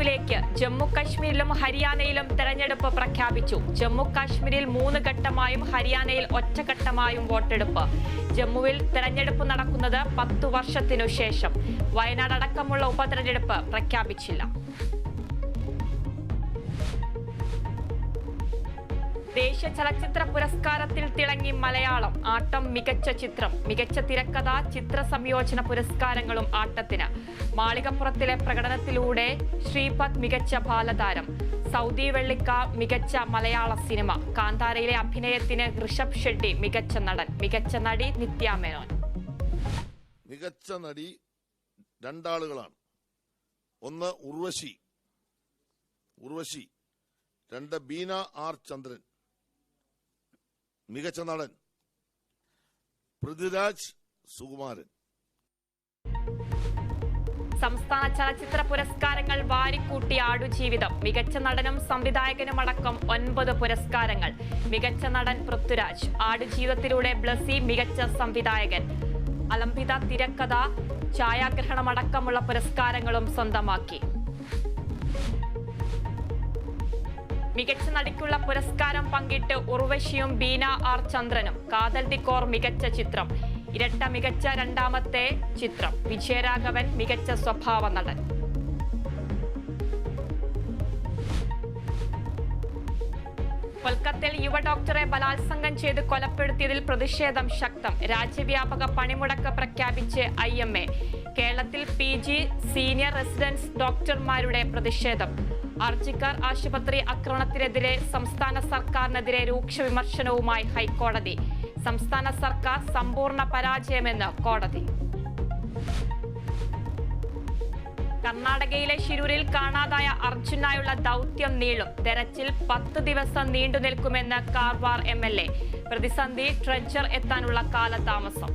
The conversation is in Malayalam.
തെരഞ്ഞെടുപ്പിലേക്ക് ജമ്മു കശ്മീരിലും ഹരിയാനയിലും തെരഞ്ഞെടുപ്പ് പ്രഖ്യാപിച്ചു. ജമ്മു കാശ്മീരിൽ 3 ഘട്ടമായും ഹരിയാനയിൽ ഒറ്റഘട്ടമായും വോട്ടെടുപ്പ്. ജമ്മുവിൽ തെരഞ്ഞെടുപ്പ് നടക്കുന്നത് 10 വർഷത്തിനു ശേഷം. വയനാട് അടക്കമുള്ള ഉപതെരഞ്ഞെടുപ്പ് പ്രഖ്യാപിച്ചില്ല. ദേശീയ ചലച്ചിത്ര പുരസ്കാരത്തിൽ തിളങ്ങി മലയാളം. ആട്ടം മികച്ച ചിത്രം, മികച്ച തിരക്കഥ, ചിത്ര സംയോജന പുരസ്കാരങ്ങളും ആട്ടത്തിന്. മാളികപ്പുറത്തിലെ പ്രകടനത്തിലൂടെ ശ്രീപദ് മികച്ച ബാലതാരം, സൗദി വെള്ളിക്ക മികച്ച മലയാള സിനിമ. കാന്താരയിലെ അഭിനയത്തിന് ഋഷഭ് ഷെട്ടി മികച്ച നടൻ, മികച്ച നടി നിത്യ മേനോൻ. മികച്ച നടി രണ്ടാളുകളാണ്. ഒന്ന് ഉർവശി, 2 ബീന ആർ ചന്ദ്രൻ. മികച്ച നടൻ പൃഥ്വിരാജ് സുകുമാരൻ. സംസ്ഥാന ചലച്ചിത്ര പുരസ്കാരങ്ങൾ വാരിക്കൂട്ടി ആടുജീവിതം. മികച്ച നടനും സംവിധായകനുമടക്കം 9 പുരസ്കാരങ്ങൾ. മികച്ച നടൻ പൃഥ്വിരാജ്. ആടുജീവിതത്തിലൂടെ ബ്ലസി മികച്ച സംവിധായകൻ. അലംബിത തിരക്കഥ, ഛായാഗ്രഹണമടക്കമുള്ള പുരസ്കാരങ്ങളും സ്വന്തമാക്കി. മികച്ച നടിക്കുള്ള പുരസ്കാരം പങ്കിട്ട് ഉർവശിയും ബീന ആർ ചന്ദ്രനും. കാതൽ ദി കോർ മികച്ച ചിത്രം. ഇരട്ട മികച്ച രണ്ടാമത്തെ ചിത്രം. വിജയരാഘവൻ മികച്ച സ്വഭാവ നടൻ. കൊൽക്കത്തയിൽ യുവ ഡോക്ടറെ ബലാത്സംഗം ചെയ്ത് കൊലപ്പെടുത്തിയതിൽ പ്രതിഷേധം ശക്തം. രാജ്യവ്യാപക പണിമുടക്ക് പ്രഖ്യാപിച്ച് IMA. കേരളത്തിൽ PG സീനിയർ റെസിഡൻസ് ഡോക്ടർമാരുടെ പ്രതിഷേധം. ആർജിക്കർ ആശുപത്രി ആക്രമണത്തിനെതിരെ സംസ്ഥാന സർക്കാരിനെതിരെ രൂക്ഷ വിമർശനവുമായി ഹൈക്കോടതി. സംസ്ഥാന സർക്കാർ സമ്പൂർണ്ണ പരാജയമെന്ന് കോടതി. കർണാടകയിലെ ശിരൂരിൽ കാണാതായ അർജുനായുള്ള ദൗത്യം നീളും. തെരച്ചിൽ 10 ദിവസം നീണ്ടുനിൽക്കുമെന്ന് കാർവാർ MLA. പ്രതിസന്ധി ട്രെജർ എത്താനുള്ള കാലതാമസം.